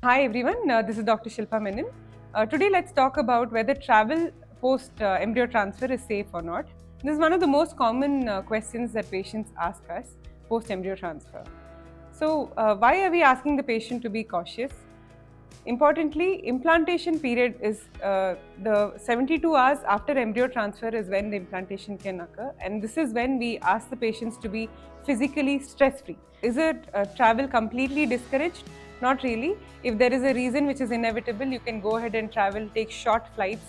Hi everyone, this is Dr. Shilpa Menon. Today let's talk about whether travel post embryo transfer is safe or not. This is one of the most common questions that patients ask us post embryo transfer. So, why are we asking the patient to be cautious? Importantly, implantation period is the 72 hours after embryo transfer is when the implantation can occur, and this is when we ask the patients to be physically stress free. Is it travel completely discouraged? Not really. If there is a reason which is inevitable, you can go ahead and travel, take short flights.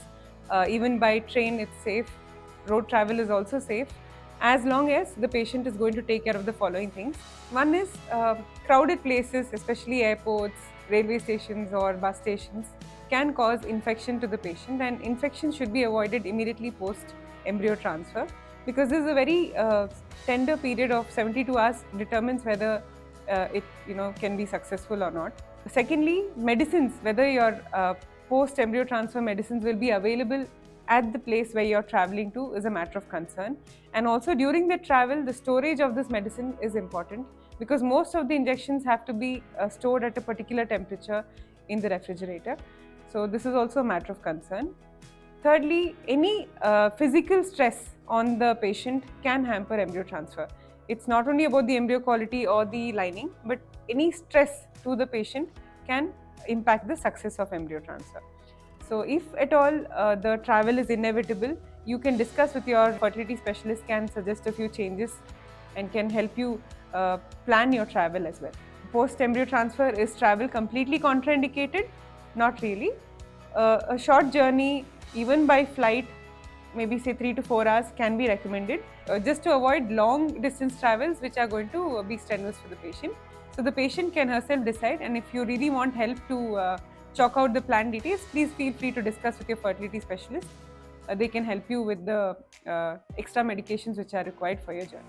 Even by train, it's safe. Road travel is also safe as long as the patient is going to take care of the following things. One is crowded places, especially airports, railway stations, or bus stations, can cause infection to the patient, and infection should be avoided immediately post embryo transfer because this is a very tender period of 72 hours determines whether it can be successful or not. Secondly, medicines, whether your post embryo transfer medicines will be available at the place where you're traveling to is a matter of concern. And also during the travel, the storage of this medicine is important because most of the injections have to be stored at a particular temperature in the refrigerator. So this is also a matter of concern. Thirdly, any physical stress on the patient can hamper embryo transfer. It's not only about the embryo quality or the lining, but any stress to the patient can impact the success of embryo transfer. So if at all the travel is inevitable, you can discuss with your fertility specialist, can suggest a few changes and can help you plan your travel as well. Post embryo transfer, is travel completely contraindicated? Not really. A short journey, even by flight, maybe say 3 to 4 hours, can be recommended just to avoid long distance travels which are going to be strenuous for the patient. So the patient can herself decide, and if you really want help to chalk out the plan details, please feel free to discuss with your fertility specialist. They can help you with the extra medications which are required for your journey.